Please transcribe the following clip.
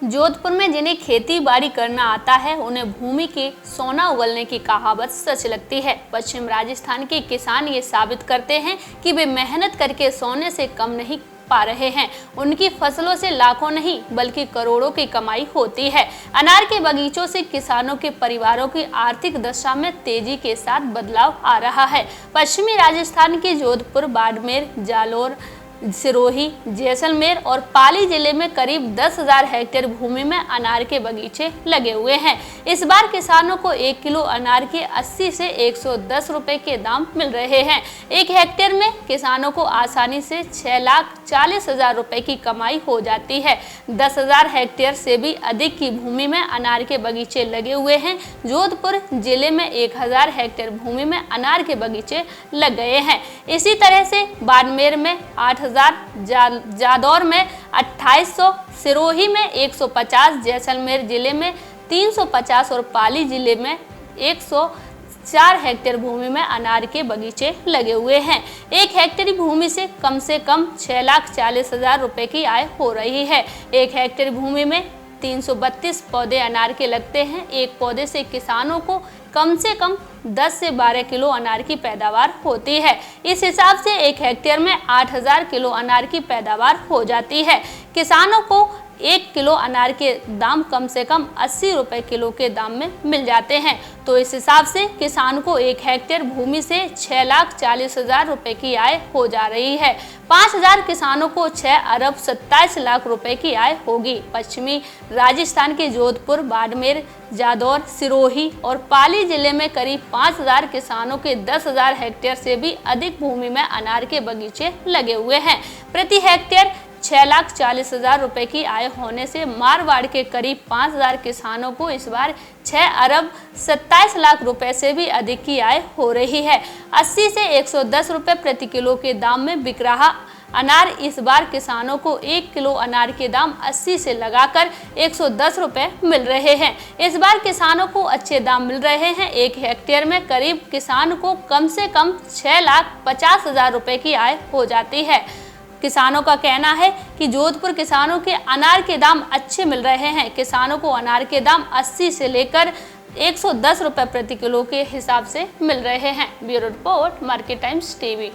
जोधपुर में जिन्हें खेती बाड़ी करना आता है उन्हें भूमि के सोना उगलने की कहावत सच लगती है। पश्चिम राजस्थान के किसान ये साबित करते हैं कि वे मेहनत करके सोने से कम नहीं पा रहे हैं। उनकी फसलों से लाखों नहीं बल्कि करोड़ों की कमाई होती है। अनार के बगीचों से किसानों के परिवारों की आर्थिक दशा में तेजी के साथ बदलाव आ रहा है। पश्चिमी राजस्थान के जोधपुर, बाड़मेर, जालोर, सिरोही, जैसलमेर और पाली जिले में करीब 10,000 हेक्टेयर भूमि में अनार के बगीचे लगे हुए हैं। इस बार किसानों को 1 किलो अनार के 80 से 110 रुपए के दाम मिल रहे हैं। 1 हेक्टेयर में किसानों को आसानी से 6,40,000 रुपए की कमाई हो जाती है। 10,000 हेक्टेयर से भी अधिक की भूमि में अनार के बगीचे लगे हुए हैं। जोधपुर जिले में 1,000 हेक्टेयर भूमि में अनार के बगीचे लग गए हैं। इसी तरह से बाड़मेर में 8,000, जादौर में 2,800, सिरोही में 150, जैसलमेर जिले में 350 और पाली जिले में 104 हेक्टेयर भूमि में अनार के बगीचे लगे हुए हैं। 1 हेक्टेयर भूमि से कम 6,40,000 रुपए की आय हो रही है। 1 हेक्टेयर भूमि में 332 पौधे अनार के लगते हैं। एक पौधे से किसानों को कम से कम 10 से 12 किलो अनार की पैदावार होती है। इस हिसाब से 1 हेक्टेयर में 8,000 किलो अनार की पैदावार हो जाती है। किसानों को 1 किलो अनार के दाम कम से कम 80 रुपए किलो के दाम में मिल जाते हैं। तो इस हिसाब से किसान को 1 हेक्टेयर भूमि से 6,40,000 रुपए की आय हो जा रही है। 5,000 किसानों को 6 अरब 27 लाख रुपए की आय होगी। पश्चिमी राजस्थान के जोधपुर, बाड़मेर, जादौर, सिरोही और पाली जिले में करीब 5,000 किसानों के 10,000 हेक्टेयर से भी अधिक भूमि में अनार के बगीचे लगे हुए हैं। प्रति हेक्टेयर 6,40,000 रुपए की आय होने से मारवाड़ के करीब 5,000 किसानों को इस बार 6 अरब 27 लाख रुपए से भी अधिक की आय हो रही है। 80 से 110 रुपए प्रति किलो के दाम में बिक रहा अनार इस बार किसानों को 1 किलो अनार के दाम 80 से लगाकर 110 रुपए मिल रहे हैं। इस बार किसानों को अच्छे दाम मिल रहे हैं। 1 हेक्टेयर में करीब किसान को कम से कम 6,50,000 रुपए की आय हो जाती है। किसानों का कहना है कि जोधपुर किसानों के अनार के दाम अच्छे मिल रहे हैं। किसानों को अनार के दाम 80 से लेकर 110 रुपए प्रति किलो के हिसाब से मिल रहे हैं। Bureau report, market times TV.